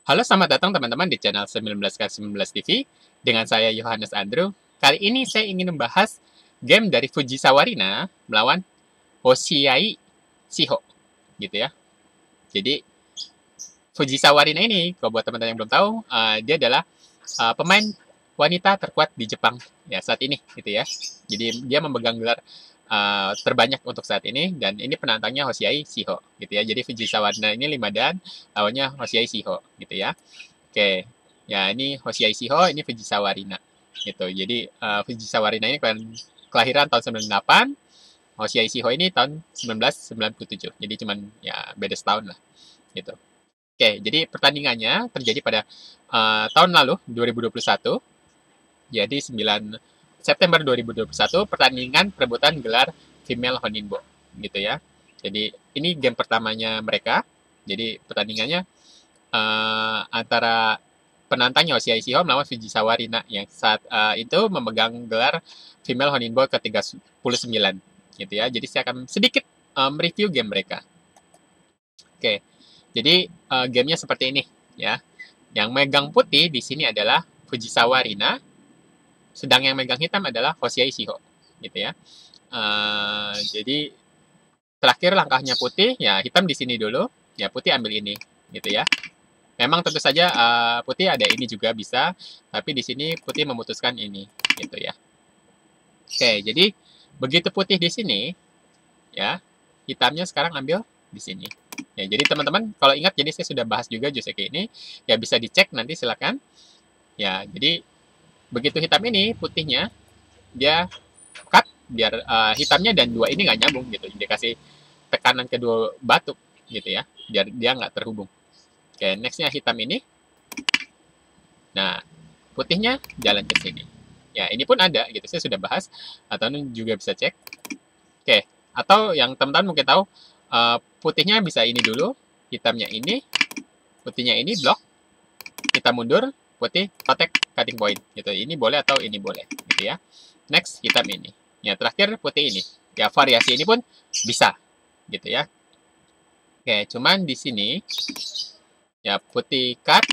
Halo, selamat datang teman-teman di channel 19x19 TV dengan saya Yohanes Andrew. Kali ini saya ingin membahas game dari Fujisawa Rina melawan Hoshiai Shiho, gitu ya. Jadi Fujisawa Rina ini, kalau buat teman-teman yang belum tahu, dia adalah pemain wanita terkuat di Jepang ya saat ini, gitu ya. Jadi dia memegang gelar terbanyak untuk saat ini, dan ini penantangnya Hoshiai Shiho, gitu ya. Jadi Fujisawa Rina ini 5 dan lawannya Hoshiai Shiho, gitu ya. Oke, ya ini Hoshiai Shiho, ini Fujisawa Rina, gitu. Jadi Fujisawa Rina ini kelahiran tahun 98, Hoshiai Shiho ini tahun 1997. Jadi cuman ya beda setahun lah, gitu. Oke, jadi pertandingannya terjadi pada tahun lalu, 2021. Jadi 9 September 2021, pertandingan perebutan gelar Female Honinbo, gitu ya. Jadi ini game pertamanya mereka. Jadi pertandingannya antara penantangnya Hoshiai Shiho melawan Fujisawa Rina yang saat itu memegang gelar Female Honinbo ke-39, gitu ya. Jadi saya akan sedikit mereview game mereka. Oke, jadi gamenya seperti ini ya. Yang megang putih di sini adalah Fujisawa Rina, sedang yang megang hitam adalah Hoshiai Shiho, gitu ya. Jadi terakhir langkahnya putih, ya hitam di sini dulu, ya putih ambil ini, gitu ya. Memang tentu saja putih ada ini juga bisa, tapi di sini putih memutuskan ini, gitu ya. Oke, jadi begitu putih di sini, ya hitamnya sekarang ambil di sini. Ya, jadi teman-teman kalau ingat, jadi saya sudah bahas juga Joseki ini, ya bisa dicek nanti silakan. Ya, jadi begitu hitam ini putihnya dia cut biar hitamnya dan dua ini nggak nyambung gitu. Dia kasih tekanan kedua batu gitu ya, biar dia nggak terhubung. Oke, nextnya hitam ini. Nah, putihnya jalan ke sini. Ya, ini pun ada gitu. Saya sudah bahas, atau juga bisa cek. Oke, atau yang teman-teman mungkin tahu, putihnya bisa ini dulu, hitamnya ini, putihnya ini blok, hitam mundur, putih protect cutting point gitu. Ini boleh atau ini boleh gitu ya. Next, hitam ini. Ya, terakhir putih ini. Ya, variasi ini pun bisa gitu ya. Oke, cuman di sini ya putih cut.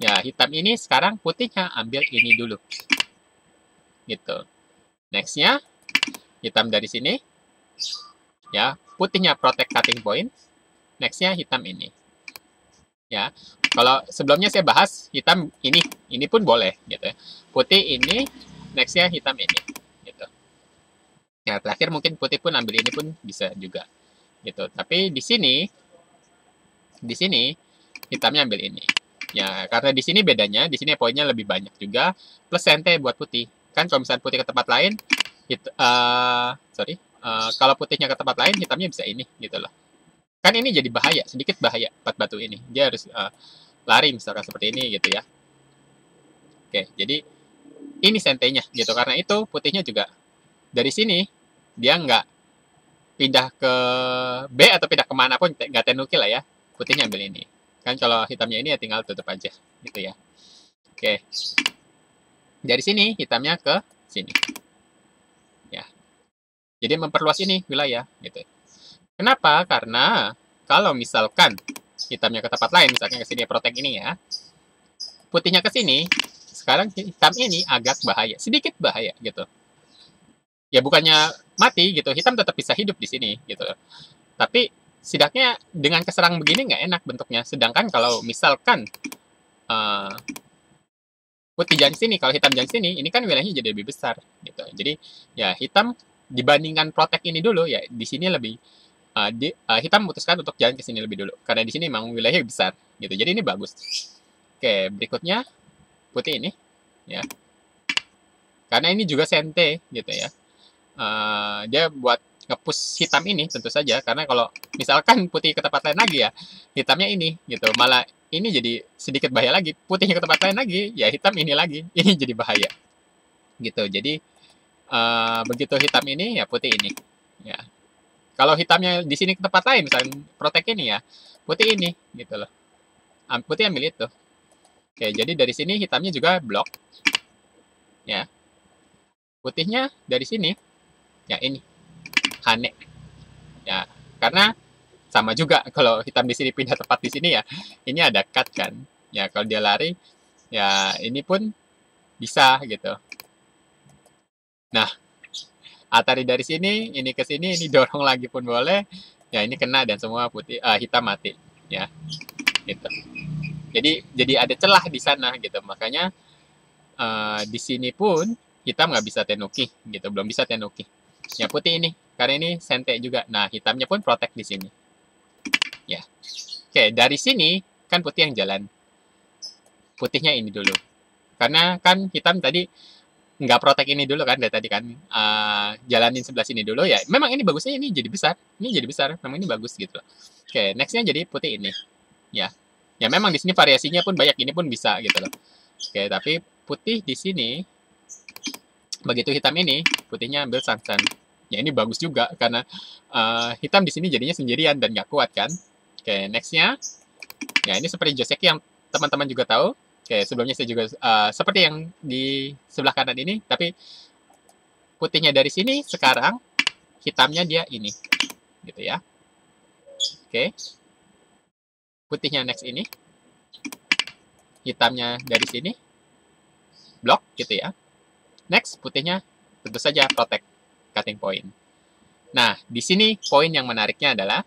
Ya, hitam ini sekarang putihnya ambil ini dulu. Gitu. Nextnya hitam dari sini. Ya, putihnya protect cutting point. Nextnya hitam ini. Ya, kalau sebelumnya saya bahas hitam ini pun boleh gitu ya. Putih ini, nextnya hitam ini. Gitu. Ya, terakhir mungkin putih pun ambil ini pun bisa juga gitu. Tapi di sini hitamnya ambil ini. Ya, karena di sini bedanya, di sini poinnya lebih banyak juga, plus sente buat putih. Kan kalau misalnya putih ke tempat lain, kalau putihnya ke tempat lain, hitamnya bisa ini gitu loh. Kan ini jadi bahaya, sedikit bahaya 4 batu ini. Dia harus lari misalkan seperti ini gitu ya. Oke, jadi ini sentenya gitu. Karena itu putihnya juga dari sini dia nggak pindah ke B atau pindah kemana pun, nggak tenukil lah ya. Putihnya ambil ini. Kan kalau hitamnya ini ya tinggal tutup aja gitu ya. Oke, dari sini hitamnya ke sini. Ya, jadi memperluas ini wilayah gitu. Kenapa? Karena kalau misalkan hitamnya ke tempat lain, misalkan ke sini protect ini ya, putihnya ke sini, sekarang hitam ini agak bahaya, sedikit bahaya gitu. Ya bukannya mati gitu, hitam tetap bisa hidup di sini gitu. Tapi setidaknya dengan keserang begini nggak enak bentuknya. Sedangkan kalau misalkan uh, putih jangan sini, kalau hitam jangan sini, ini kan wilayahnya jadi lebih besar gitu. Jadi ya hitam dibandingkan protect ini dulu ya di sini lebih hitam memutuskan untuk jalan ke sini lebih dulu karena di sini memang wilayahnya besar gitu. Jadi ini bagus. Oke, berikutnya putih ini ya. Karena ini juga sente gitu ya. Dia buat ngepush hitam ini tentu saja karena kalau misalkan putih ke tempat lain lagi ya hitamnya ini gitu malah ini jadi sedikit bahaya lagi, putihnya ke tempat lain lagi ya hitam ini lagi ini jadi bahaya gitu. Jadi begitu hitam ini ya putih ini ya, kalau hitamnya di sini ke tempat lain misalnya protek ini ya putih ini gitu loh, putih ambil itu. Oke, jadi dari sini hitamnya juga blok ya, putihnya dari sini ya ini hane ya, karena sama juga kalau hitam di sini pindah tempat di sini ya, ini ada cut kan. Ya kalau dia lari, ya ini pun bisa gitu. Nah, Atari dari sini, ini ke sini, ini dorong lagi pun boleh. Ya ini kena dan semua putih, hitam mati. Ya, gitu. Jadi ada celah di sana gitu. Makanya di sini pun hitam nggak bisa tenuki gitu, belum bisa tenuki. Ya putih ini, karena ini sente juga. Nah hitamnya pun protect di sini. Ya, oke dari sini kan putih yang jalan. Putihnya ini dulu. Karena kan hitam tadi nggak protek ini dulu kan dari tadi kan, jalanin sebelah sini dulu ya. Memang ini bagusnya ini jadi besar, memang ini bagus gitu loh. Oke, nextnya jadi putih ini, ya. Ya memang di sini variasinya pun banyak, ini pun bisa gitu loh. Oke, tapi putih di sini begitu hitam ini, putihnya ambil sunshine. Ya ini bagus juga karena hitam di sini jadinya sendirian dan nggak kuat kan. Oke, nextnya, ya ini seperti Joseki yang teman-teman juga tahu. Oke, sebelumnya saya juga seperti yang di sebelah kanan ini, tapi putihnya dari sini sekarang, hitamnya dia ini, gitu ya. Oke, putihnya next ini, hitamnya dari sini, block gitu ya. Next, putihnya tentu saja protect cutting point. Nah, di sini poin yang menariknya adalah,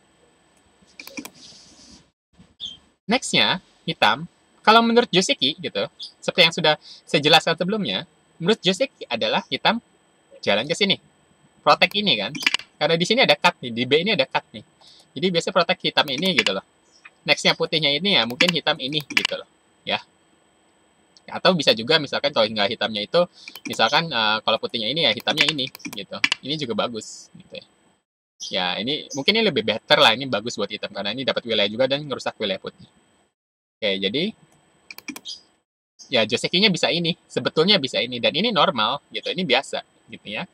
nextnya hitam. Kalau menurut Joseki gitu, seperti yang sudah saya jelaskan sebelumnya, menurut Joseki adalah hitam jalan ke sini, protect ini kan, karena di sini ada cut nih, di B ini ada cut nih, jadi biasa protect hitam ini gitu loh. Nextnya putihnya ini ya mungkin hitam ini gitu loh, ya. Atau bisa juga misalkan kalau nggak hitamnya itu, misalkan kalau putihnya ini ya hitamnya ini gitu, ini juga bagus gitu ya. Ya ini mungkin ini lebih better lah, ini bagus buat hitam karena ini dapat wilayah juga dan ngerusak wilayah putih. Oke, jadi ya Josekinya bisa ini, sebetulnya bisa ini, dan ini normal gitu, ini biasa gitu ya.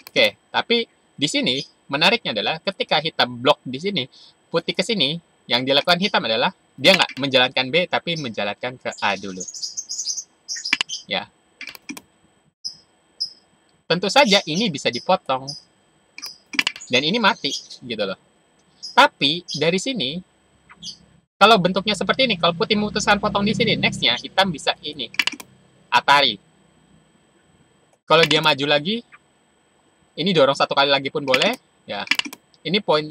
Oke, tapi di sini menariknya adalah ketika hitam blok di sini, putih ke sini, yang dilakukan hitam adalah dia nggak menjalankan B tapi menjalankan ke A dulu. Ya. Tentu saja ini bisa dipotong dan ini mati gitu loh. Tapi dari sini kalau bentuknya seperti ini, kalau putih memutuskan potong di sini, nextnya hitam bisa ini, Atari. Kalau dia maju lagi, ini dorong satu kali lagi pun boleh, ya. Ini poin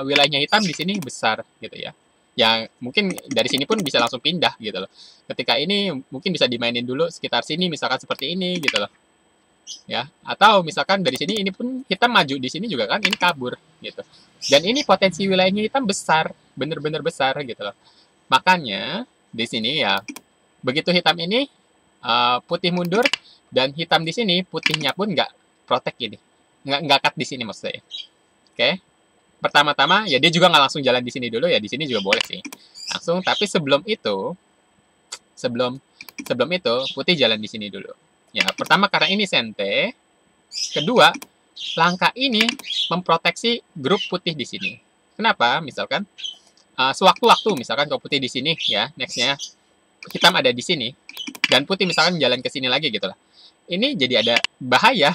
wilayahnya hitam di sini besar, gitu ya. Yang mungkin dari sini pun bisa langsung pindah, gitu loh. Ketika ini mungkin bisa dimainin dulu sekitar sini, misalkan seperti ini, gitu loh. Ya, atau misalkan dari sini ini pun hitam maju di sini juga kan, ini kabur, gitu. Dan ini potensi wilayahnya hitam besar, bener-bener besar, gitu loh. Makanya di sini ya begitu hitam ini putih mundur dan hitam di sini putihnya pun nggak protect ini, nggak cut di sini maksudnya. Oke, pertama-tama ya dia juga nggak langsung jalan di sini dulu ya, di sini juga boleh sih langsung. Tapi sebelum itu putih jalan di sini dulu. Ya pertama karena ini sente, kedua langkah ini memproteksi grup putih di sini. Kenapa? Misalkan sewaktu-waktu misalkan kalau putih di sini ya, nextnya hitam ada di sini dan putih misalkan jalan ke sini lagi gitu lah. Ini jadi ada bahaya.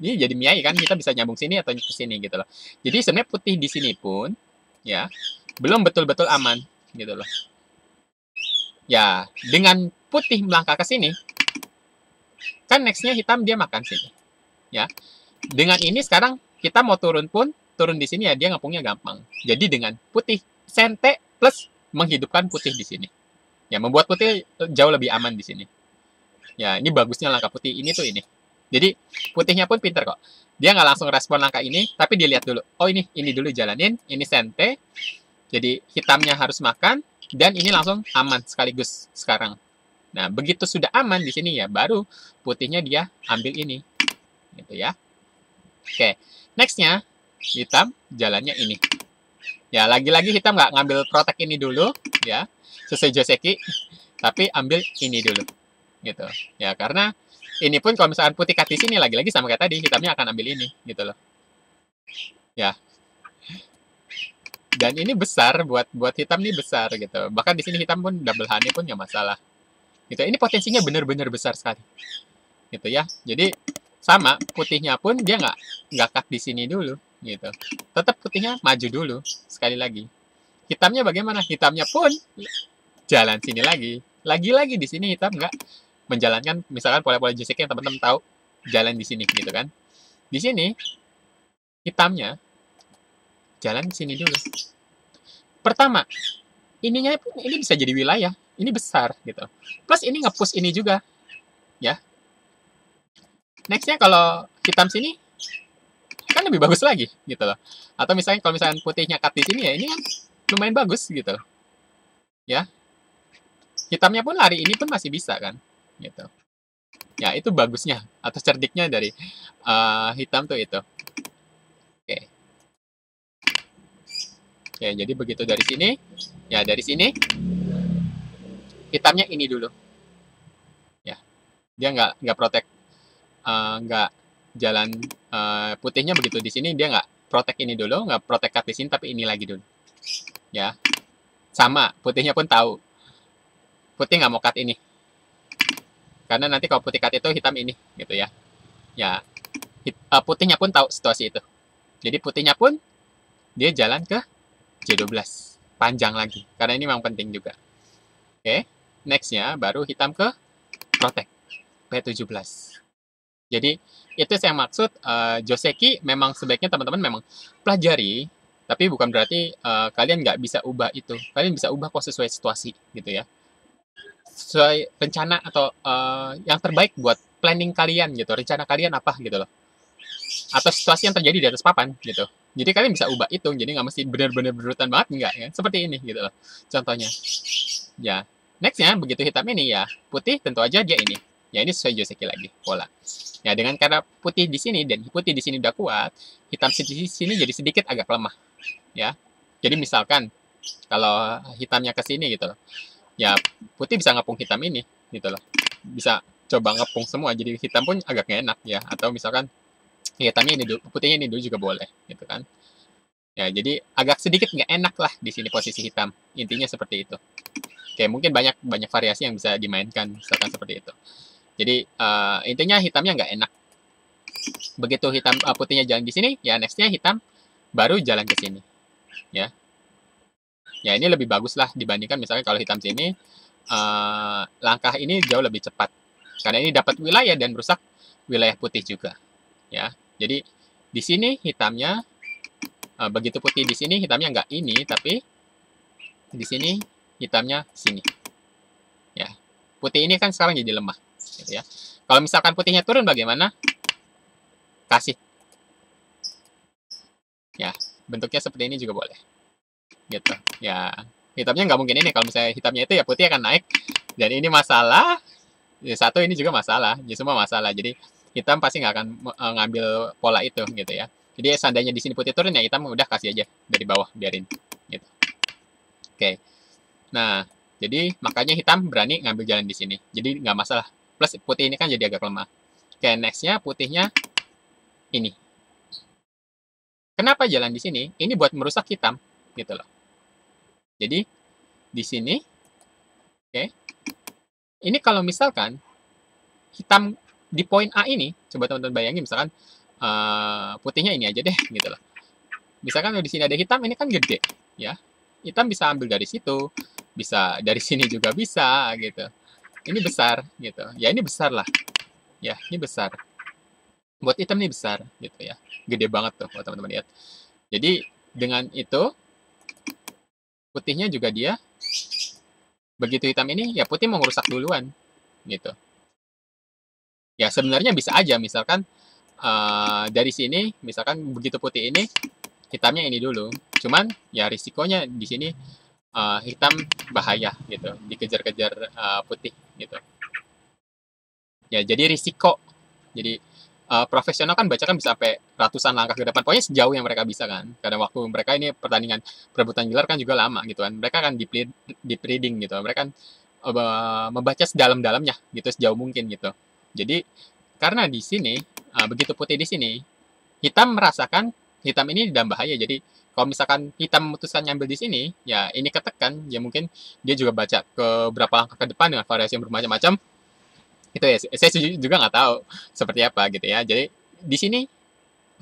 Ini jadi miai kan, kita bisa nyambung sini atau ke sini gitu loh. Jadi sebenarnya putih di sini pun ya belum betul-betul aman gitu loh. Ya, dengan putih melangkah ke sini kan nextnya hitam dia makan sini. Ya. Dengan ini sekarang kita mau turun pun turun di sini ya dia ngapungnya gampang. Jadi dengan putih sente plus menghidupkan putih di sini. Ya, membuat putih jauh lebih aman di sini. Ya, ini bagusnya langkah putih ini tuh ini. Jadi, putihnya pun pinter kok. Dia nggak langsung respon langkah ini, tapi dia lihat dulu. Oh ini dulu jalanin, ini sente. Jadi, hitamnya harus makan, dan ini langsung aman sekaligus sekarang. Nah, begitu sudah aman di sini ya, baru putihnya dia ambil ini. Gitu ya. Oke, nextnya, hitam jalannya ini. Ya, lagi-lagi hitam nggak ngambil protek ini dulu, ya, sesuai Joseki, tapi ambil ini dulu, gitu. Ya, karena ini pun kalau misalkan putih cut di sini lagi-lagi sama kayak tadi, hitamnya akan ambil ini, gitu loh. Ya. Dan ini besar buat hitam nih besar gitu. Bahkan di sini hitam pun double honey pun nggak masalah. Gitu. Ini potensinya benar-benar besar sekali. Gitu ya. Jadi sama putihnya pun dia nggak cut di sini dulu gitu. Tetap putihnya maju dulu sekali lagi. Hitamnya bagaimana? Hitamnya pun jalan sini lagi. Lagi-lagi di sini hitam nggak menjalankan misalkan pola-pola Joseki yang teman-teman tahu jalan di sini gitu kan. Di sini hitamnya jalan sini dulu. Pertama, ininya pun ini bisa jadi wilayah. Ini besar gitu. Plus ini nge-push ini juga ya. Nextnya kalau hitam sini kan lebih bagus lagi gitu loh. Atau misalnya kalau misalnya putihnya cut di sini ya ini kan lumayan bagus gitu loh. Ya. Hitamnya pun lari ini pun masih bisa kan gitu. Ya itu bagusnya atau cerdiknya dari hitam tuh itu. Oke. Oke, jadi begitu dari sini. Ya dari sini hitamnya ini dulu. Ya, dia nggak protek, nggak jalan putihnya begitu di sini dia nggak protek ini dulu, nggak protek cut di sini tapi ini lagi dulu. Ya, sama putihnya pun tahu. Putih nggak mau cut ini. Karena nanti kalau putih cut itu hitam ini gitu ya. Ya, putihnya pun tahu situasi itu. Jadi putihnya pun dia jalan ke J12 panjang lagi karena ini memang penting juga. Oke, nextnya baru hitam ke protect P17. Jadi itu saya maksud Joseki memang sebaiknya teman-teman memang pelajari, tapi bukan berarti kalian nggak bisa ubah itu. Kalian bisa ubah kok sesuai situasi gitu ya. Sesuai rencana atau yang terbaik buat planning kalian gitu. Rencana kalian apa gitu loh. Atau situasi yang terjadi di atas papan gitu. Jadi kalian bisa ubah itu, jadi nggak mesti benar-benar berurutan banget, enggak ya. Seperti ini gitu loh. Contohnya. Ya. Nextnya begitu hitam ini ya putih tentu aja dia ini. Ya ini sesuai Joseki lagi pola. Ya dengan karena putih di sini dan putih di sini udah kuat, hitam di sini jadi sedikit agak lemah. Ya. Jadi misalkan kalau hitamnya ke sini gitu loh. Ya putih bisa ngepung hitam ini gitu loh. Bisa coba ngepung semua jadi hitam pun agak gak enak ya. Atau misalkan hitamnya ini dulu, putihnya ini dulu juga boleh gitu kan. Ya jadi agak sedikit nggak enak lah di sini posisi hitam. Intinya seperti itu. Oke, mungkin banyak variasi yang bisa dimainkan, misalkan seperti itu. Jadi intinya hitamnya nggak enak. Begitu hitam putihnya jalan di sini, ya nextnya hitam baru jalan ke sini, ya. Ya ini lebih bagus lah dibandingkan misalnya kalau hitam sini langkah ini jauh lebih cepat karena ini dapat wilayah dan merusak wilayah putih juga, ya. Jadi di sini hitamnya begitu putih di sini hitamnya nggak ini, tapi di sini hitamnya sini. Ya, putih ini kan sekarang jadi lemah, gitu ya. Kalau misalkan putihnya turun bagaimana? Kasih. Ya, bentuknya seperti ini juga boleh. Gitu. Ya, hitamnya nggak mungkin ini. Kalau misalnya hitamnya itu ya putih akan naik. Dan ini masalah. Satu ini juga masalah. Jadi semua masalah. Jadi hitam pasti nggak akan ngambil pola itu, gitu ya. Jadi seandainya di sini putih turun ya hitam udah kasih aja dari bawah biarin. Gitu. Oke. Nah, jadi makanya hitam berani ngambil jalan di sini. Jadi nggak masalah. Plus putih ini kan jadi agak lemah. Oke, nextnya putihnya ini. Kenapa jalan di sini? Ini buat merusak hitam, gitu loh. Jadi di sini, oke. Ini kalau misalkan hitam di poin A ini, coba teman-teman bayangin misalkan putihnya ini aja deh, gitu loh. Misalkan di sini ada hitam, ini kan gede, ya. Hitam bisa ambil dari situ, bisa dari sini juga bisa, gitu. Ini besar, gitu. Ya ini besar lah, ya ini besar. Buat hitam ini besar, gitu ya. Gede banget tuh, kalau teman-teman lihat. Jadi dengan itu putihnya juga dia begitu hitam ini ya putih mau ngerusak duluan gitu. Ya sebenarnya bisa aja misalkan dari sini misalkan begitu putih ini hitamnya ini dulu. Cuman ya risikonya di sini hitam bahaya gitu, dikejar-kejar putih gitu. Ya jadi risiko. Jadi profesional kan baca kan bisa sampai ratusan langkah ke depan. Pokoknya sejauh yang mereka bisa kan. Karena waktu mereka ini pertandingan perebutan gelar kan juga lama gitu kan. Mereka kan deep reading gitu. Mereka kan membaca sedalam-dalamnya gitu sejauh mungkin gitu. Jadi karena di sini begitu putih di sini, hitam merasakan hitam ini dalam bahaya. Jadi kalau misalkan hitam memutuskan nyambil di sini, ya ini ketekan, ya mungkin dia juga baca ke berapa langkah ke depan dengan variasi yang bermacam-macam itu ya saya juga nggak tahu seperti apa gitu ya. Jadi di sini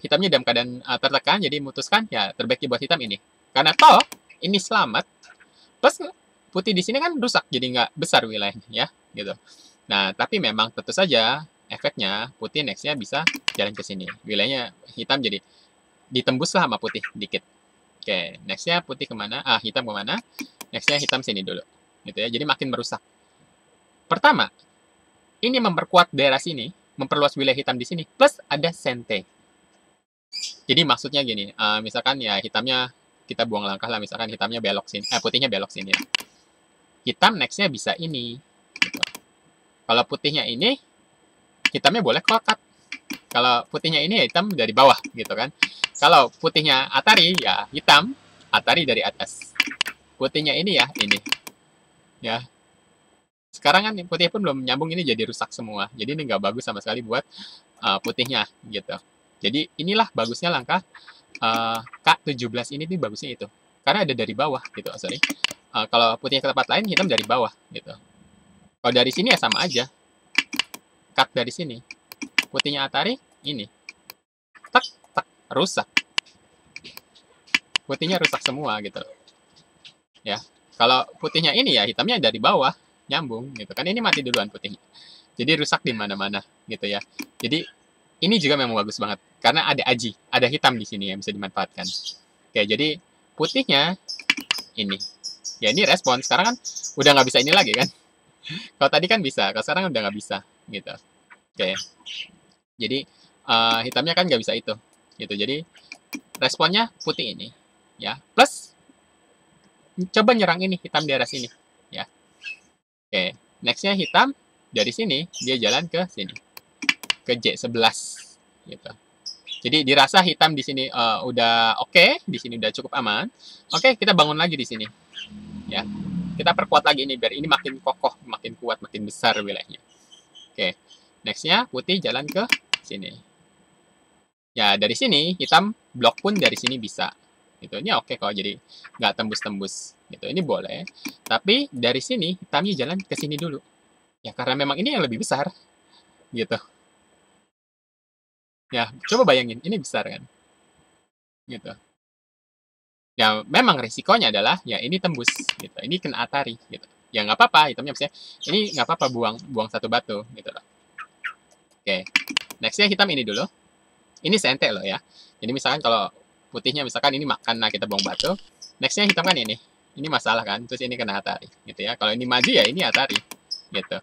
hitamnya dalam keadaan tertekan jadi memutuskan ya terbaik buat hitam ini karena toh ini selamat, plus putih di sini kan rusak, jadi nggak besar wilayahnya ya, gitu. Nah, tapi memang tentu saja efeknya putih nextnya bisa jalan ke sini. Wilayahnya hitam jadi ditembus lah sama putih dikit. Oke, nextnya putih kemana? Hitam kemana? Nextnya hitam sini dulu, gitu ya. Jadi makin merusak. Pertama, ini memperkuat daerah sini, memperluas wilayah hitam di sini, plus ada sente. Jadi maksudnya gini, misalkan ya hitamnya kita buang langkah lah, misalkan hitamnya belok sini, putihnya belok sini. Hitam nextnya bisa ini. Gitu. Kalau putihnya ini, hitamnya boleh cloud. Kalau putihnya ini ya hitam dari bawah gitu kan. Kalau putihnya Atari ya hitam, Atari dari atas. Putihnya ini ya ini. Ya. Sekarang kan putih pun belum nyambung, ini jadi rusak semua. Jadi ini nggak bagus sama sekali buat putihnya gitu. Jadi inilah bagusnya langkah K17 ini tuh bagusnya itu. Karena ada dari bawah gitu, sorry. Kalau putihnya ke tempat lain, hitam dari bawah gitu. Kalau dari sini ya sama aja. Cut dari sini. Putihnya Atari, ini. Tak, tak, rusak. Putihnya rusak semua gitu. Ya. Kalau putihnya ini ya hitamnya dari bawah, nyambung gitu kan. Ini mati duluan putihnya. Jadi rusak di mana-mana gitu ya. Jadi ini juga memang bagus banget karena ada aji, ada hitam di sini yang bisa dimanfaatkan. Oke, jadi putihnya ini. Ya ini respon. Sekarang kan udah nggak bisa ini lagi kan. Kalau tadi kan bisa, kalau sekarang udah nggak bisa gitu. Oke. Jadi hitamnya kan nggak bisa itu. Gitu. Jadi responnya putih ini. Ya. Plus coba nyerang ini hitam di daerah sini. Ya. Oke. Nextnya hitam dari sini dia jalan ke sini. Ke J11 gitu. Jadi dirasa hitam di sini udah oke, di sini udah cukup aman. Oke, kita bangun lagi di sini. Ya. Kita perkuat lagi ini biar ini makin kokoh, makin kuat, makin besar wilayahnya. Oke. Nextnya putih jalan ke sini. Ya, dari sini hitam blok pun dari sini bisa. Gitu. Ini oke kok, jadi nggak tembus-tembus. Gitu. Ini boleh. Tapi dari sini hitamnya jalan ke sini dulu. Ya, karena memang ini yang lebih besar. Gitu. Ya, coba bayangin, ini besar kan? Gitu. Ya, memang risikonya adalah, ya ini tembus, gitu. Ini kena Atari, gitu. Ya nggak apa-apa, hitamnya misalnya, ini nggak apa-apa buang satu batu, gitu loh. Oke, nextnya hitam ini dulu. Ini sente loh ya. Jadi misalkan kalau putihnya misalkan ini makan, nah kita buang batu. Nextnya hitam kan ini. Ini masalah kan, terus ini kena Atari, gitu ya. Kalau ini maju ya ini Atari, gitu.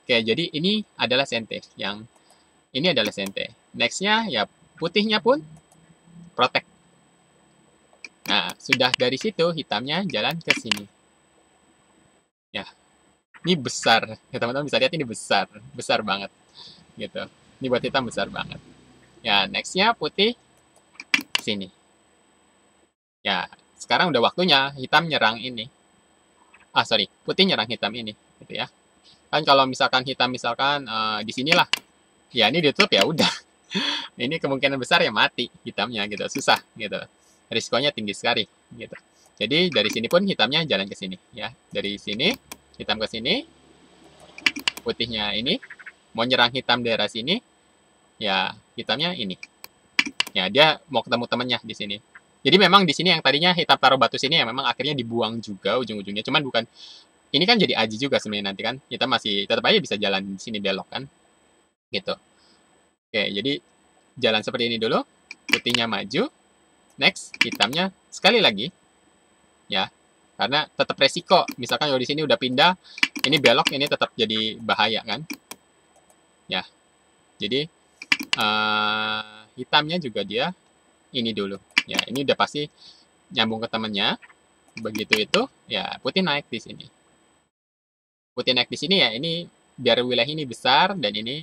Oke, jadi ini adalah sente, yang ini adalah sente. Nextnya ya putihnya pun protect. Nah, sudah dari situ hitamnya jalan ke sini. Ya, ini besar. Ya, teman-teman bisa lihat ini besar. Besar banget. Gitu. Ini buat hitam besar banget. Ya, nextnya putih sini. Ya, sekarang udah waktunya hitam nyerang ini. Sorry. Putih nyerang hitam ini. Gitu ya. Kan kalau misalkan hitam misalkan di sinilah. Ya, ini ditutup ya udah. Ini kemungkinan besar ya mati hitamnya gitu. Susah gitu. Risikonya tinggi sekali gitu. Jadi dari sini pun hitamnya jalan ke sini ya. Dari sini hitam ke sini, putihnya ini mau nyerang hitam daerah sini, ya hitamnya ini. Ya dia mau ketemu temennya di sini. Jadi memang di sini yang tadinya hitam taruh batu sini ya memang akhirnya dibuang juga ujung-ujungnya. Cuman bukan ini kan jadi aji juga sebenarnya nanti kan. Hitam masih tetap aja bisa jalan di sini belok kan. Gitu. Oke, jadi jalan seperti ini dulu. Putihnya maju. Next, hitamnya sekali lagi. Ya, karena tetap resiko. Misalkan kalau di sini udah pindah, ini belok, ini tetap jadi bahaya kan. Ya, jadi hitamnya juga dia ini dulu. Ya, ini udah pasti nyambung ke temennya. Begitu itu, ya putih naik di sini. Putih naik di sini ya, ini biar wilayah ini besar dan ini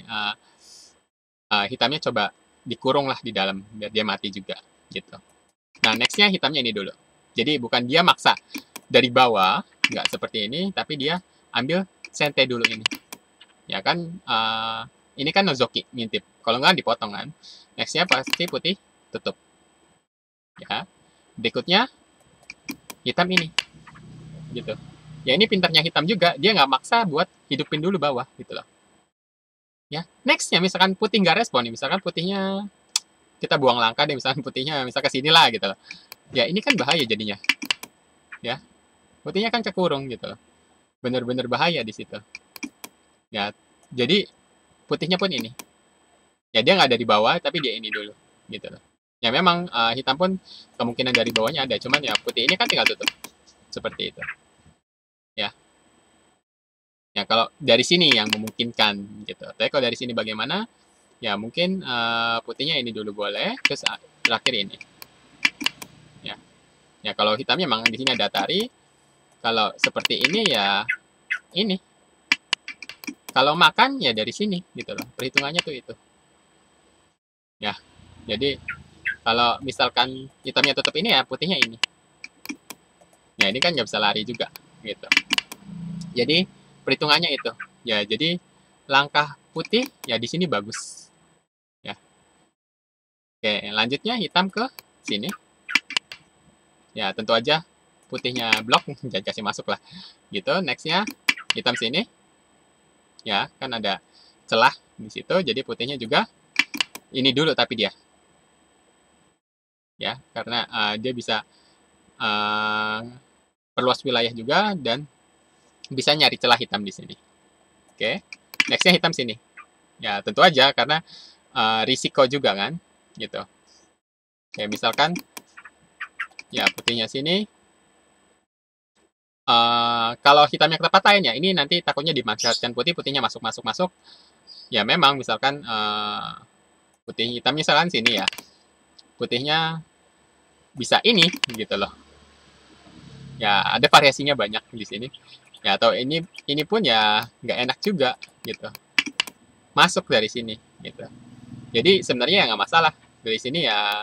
hitamnya coba dikurung lah di dalam biar dia mati juga gitu. Nah, nextnya hitamnya ini dulu. Jadi bukan dia maksa dari bawah, nggak seperti ini, tapi dia ambil sente dulu ini. Ya kan, ini kan nozoki, ngintip. Kalau nggak dipotong kan. Nextnya pasti putih tutup. Ya. Berikutnya, hitam ini. Gitu. Ya ini pintarnya hitam juga, dia nggak maksa buat hidupin dulu bawah, gitu loh. Ya, nextnya misalkan putih nggak respon nih, misalkan putihnya kita buang langkah deh, misalkan putihnya misal ke sini lah gitu loh. Ya ini kan bahaya jadinya. ya. Putihnya kan kekurung gitu. Bener-bener bahaya di situ. Ya, jadi putihnya pun ini. Ya dia nggak dari bawah, tapi dia ini dulu, gitu loh. Ya memang hitam pun kemungkinan dari bawahnya ada, cuman ya putih ini kan tinggal tutup seperti itu. Ya, ya kalau dari sini yang memungkinkan gitu. Tapi kalau dari sini bagaimana? Ya mungkin putihnya ini dulu boleh, terus terakhir ini. Ya, ya kalau hitamnya memang di sini ada Atari. Kalau seperti ini ya ini. Kalau makan ya dari sini gitu loh. Perhitungannya tuh itu. Ya, jadi kalau misalkan hitamnya tutup ini ya putihnya ini. Ya ini kan nggak bisa lari juga gitu. Jadi perhitungannya itu. Ya jadi langkah putih ya di sini bagus. Ya. Oke, lanjutnya hitam ke sini. Ya tentu aja putihnya blok, jangan kasih masuk lah. Gitu, nextnya hitam sini. Ya kan ada celah di situ, jadi putihnya juga ini dulu tapi dia. Ya, karena dia bisa perluas wilayah juga dan bisa nyari celah hitam di sini. Oke, nextnya hitam sini. Ya tentu aja karena risiko juga kan, gitu. Oke, misalkan ya putihnya sini. Kalau hitamnya ke tempat lain ya, ini nanti takutnya dimanfaatkan putih, putihnya masuk. Ya memang misalkan putih hitamnya misalkan sini ya, putihnya bisa ini gitu loh. Ya ada variasinya banyak di sini. Ya atau ini pun ya nggak enak juga gitu. Masuk dari sini gitu. Jadi sebenarnya ya nggak masalah dari sini ya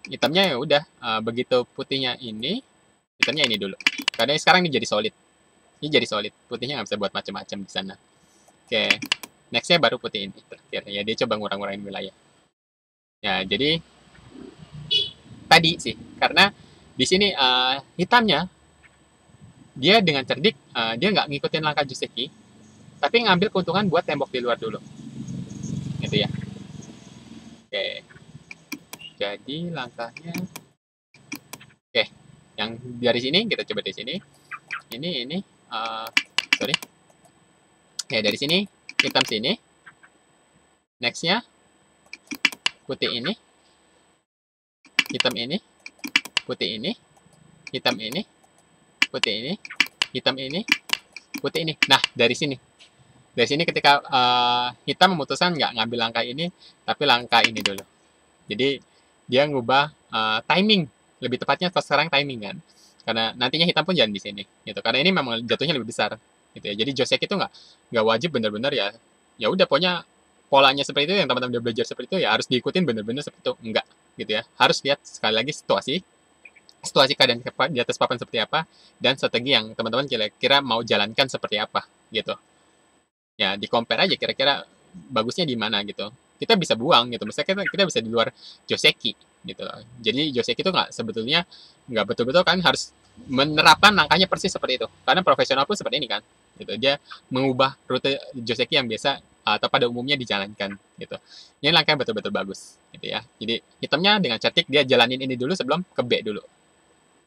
hitamnya ya udah begitu putihnya ini hitamnya ini dulu. Karena sekarang ini jadi solid. Ini jadi solid. Putihnya nggak bisa buat macam-macam di sana. Oke. Nextnya baru putih ini terakhir. Ya dia coba ngurang-ngurangin wilayah. Ya jadi tadi sih karena di sini hitamnya dia dengan cerdik dia nggak ngikutin langkah Joseki tapi ngambil keuntungan buat tembok di luar dulu gitu ya. Oke, jadi langkahnya oke yang dari sini kita coba dari sini ini sorry ya dari sini hitam sini nextnya putih ini hitam ini putih ini hitam ini putih ini hitam ini putih ini. Nah dari sini ketika hitam memutuskan nggak ngambil langkah ini tapi langkah ini dulu. Jadi dia ngubah timing, lebih tepatnya sekarang timing kan. Karena nantinya hitam pun jangan di sini gitu. Karena ini memang jatuhnya lebih besar gitu ya. Jadi Joseki itu nggak wajib benar-benar ya. Ya udah pokoknya polanya seperti itu yang teman-teman udah belajar seperti itu ya harus diikutin benar-benar seperti itu. Enggak gitu ya. Harus lihat sekali lagi situasi keadaan di atas papan seperti apa dan strategi yang teman-teman kira-kira mau jalankan seperti apa gitu. Ya di compare aja kira-kira bagusnya di mana gitu. Kita bisa buang gitu. Misalnya kita bisa di luar Joseki gitu loh. Jadi Joseki itu sebetulnya nggak betul-betul kan harus menerapkan langkahnya persis seperti itu. Karena profesional pun seperti ini kan. Gitu. Dia mengubah rute Joseki yang biasa atau pada umumnya dijalankan gitu. Ini langkahnya betul-betul bagus gitu ya. Jadi hitamnya dengan cantik dia jalanin ini dulu sebelum ke B dulu.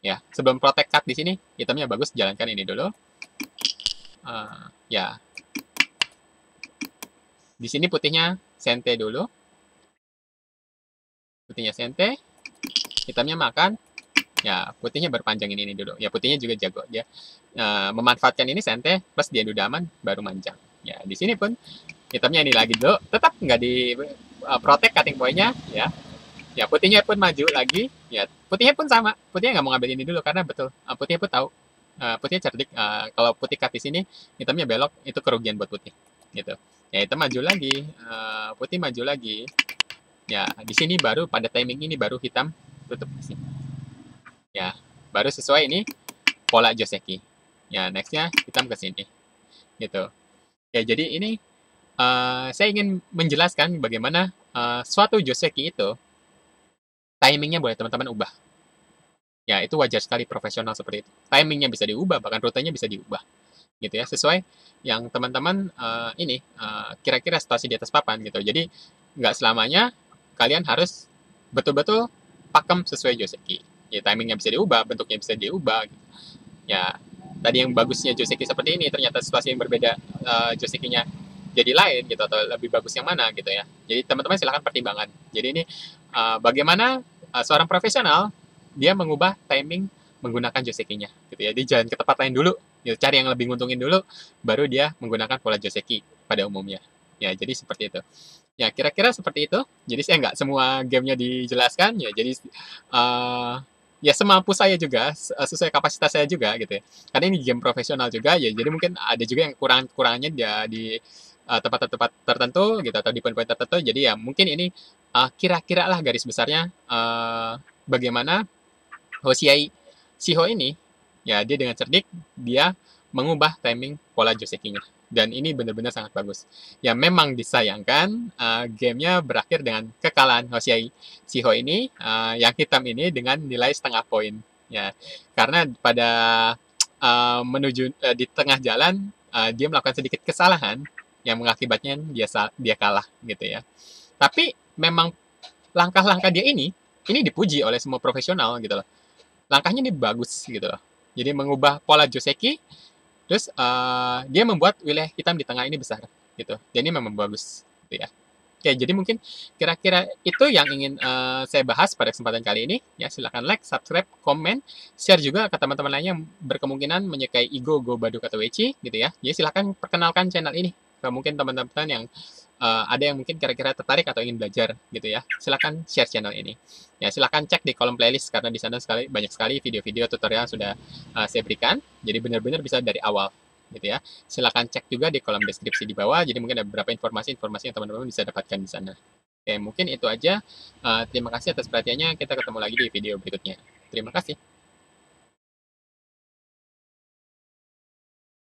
Ya, sebelum protect cut di sini hitamnya bagus jalankan ini dulu. Ya, di sini putihnya sente dulu. Putihnya sente, hitamnya makan. Ya, putihnya berpanjangin ini dulu. Ya, putihnya juga jago. Dia memanfaatkan ini sente plus dia udah aman baru manjang. Ya, di sini pun hitamnya ini lagi dulu. Tetap nggak di protect cutting point-nya ya. Ya, putihnya pun maju lagi. Ya, putihnya pun sama. Putihnya nggak mau ngambil ini dulu karena betul putihnya pun tahu. Putihnya cerdik. Kalau putih cut di sini, hitamnya belok itu kerugian buat putih. Gitu. Ya, hitam maju lagi. Putih maju lagi. Ya, di sini baru pada timing ini baru hitam tutup di sini. Ya, baru sesuai ini pola Joseki. Ya, nextnya hitam ke sini. Gitu. Ya, jadi ini saya ingin menjelaskan bagaimana suatu Joseki itu timingnya boleh teman-teman ubah. Ya, itu wajar sekali profesional seperti itu. Timingnya bisa diubah, bahkan rutenya bisa diubah. Gitu ya, sesuai yang teman-teman ini kira-kira situasi di atas papan gitu. Jadi nggak selamanya kalian harus betul-betul pakem sesuai Joseki. Ya timingnya bisa diubah, bentuknya bisa diubah. Gitu. Ya tadi yang bagusnya joystick seperti ini, ternyata situasi yang berbeda joysticknya jadi lain gitu atau lebih bagus yang mana gitu ya. Jadi teman-teman silahkan pertimbangan. Jadi ini bagaimana seorang profesional dia mengubah timing menggunakan joysticknya gitu ya. Dia jalan ke tempat lain dulu, gitu. Cari yang lebih nguntungin dulu, baru dia menggunakan pola joystick pada umumnya. Ya, jadi seperti itu. Ya, kira-kira seperti itu. Jadi saya nggak semua gamenya dijelaskan ya. Jadi ya semampu saya juga, sesuai kapasitas saya juga gitu ya. Karena ini game profesional juga ya. Jadi mungkin ada juga yang kurang-kurangannya di tempat-tempat tertentu gitu atau di poin-poin tertentu. Jadi ya mungkin ini kira-kira lah garis besarnya bagaimana Hoshiai Shiho ini ya dia dengan cerdik dia mengubah timing pola joysticknya dan ini benar-benar sangat bagus. Ya memang disayangkan gamenya berakhir dengan kekalahan Hoshiai Shiho ini yang hitam ini dengan nilai setengah poin. Ya karena pada menuju di tengah jalan dia melakukan sedikit kesalahan yang mengakibatkan dia kalah gitu ya. Tapi memang langkah-langkah dia ini dipuji oleh semua profesional gitu loh. Langkahnya ini bagus gitu loh. Jadi mengubah pola Joseki, terus dia membuat wilayah hitam di tengah ini besar gitu. Dan ini memang bagus gitu ya. Oke, jadi mungkin kira-kira itu yang ingin saya bahas pada kesempatan kali ini. Ya, silakan like, subscribe, komen, share juga ke teman-teman lainnya yang berkemungkinan menyukai Igo, Go, Baduk, atau Wechi gitu ya. Jadi silakan perkenalkan channel ini ke mungkin teman-teman yang ada yang mungkin kira-kira tertarik atau ingin belajar gitu ya. Silakan share channel ini. Ya, silakan cek di kolom playlist karena di sana banyak sekali video-video tutorial yang sudah saya berikan. Jadi benar-benar bisa dari awal gitu ya. Silakan cek juga di kolom deskripsi di bawah. Jadi mungkin ada beberapa informasi-informasi yang teman-teman bisa dapatkan di sana. Oke, mungkin itu aja. Terima kasih atas perhatiannya. Kita ketemu lagi di video berikutnya. Terima kasih.